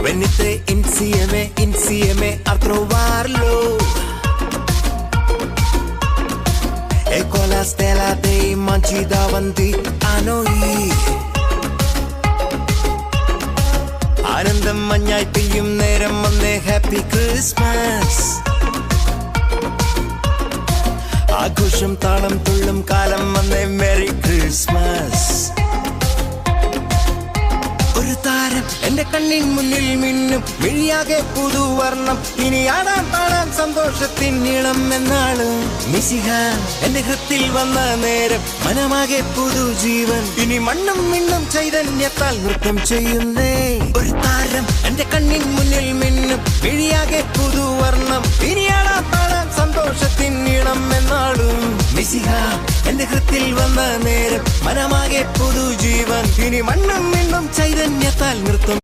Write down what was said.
Venite insieme a trovarlo. E con la stella dei mangi davanti a noi. ആനന്ദം മഞ്ഞായി പെയ്യും നേരം വന്നേ happy Christmas. ആഘോഷം താളം തുള്ളും കാലം വന്നേ മെറി ക്രിസ്മസ്. ഒരു താരം എന്റെ കണ്ണിൻ മുന്നിൽ മിന്നും മിഴിയാകെ പുതുവർണ്ണം. ഇനി ആടാൻ പാടാൻ സന്തോഷത്തിൻ നീളം എന്നാള്. മിശിഹ എന്റെ ഹൃത്തിൽ വന്ന നേരം മനമാകെ പുതുജീവൻ. ഇനി മണ്ണും മിണ്ണും ചൈതന്യത്താൽ നൃത്തം ചെയ്യുന്നേ. ഒരു താരം എന്റെ കണ്ണിൻ മുന്നിൽ മിന്നും മിഴിയാകെ പുതുവർണ്ണം. ഇനി ആടാൻ പാടാൻ സന്തോഷത്തിൻ നീളം എന്നാളും. മിശിഹ എന്റെ ഹൃത്തിൽ വന്ന നേരം മനമാകെ പുതുജീവൻ. ഇനി മണ്ണും മിണ്ണും ചൈതന്യത്താൽ നൃത്തം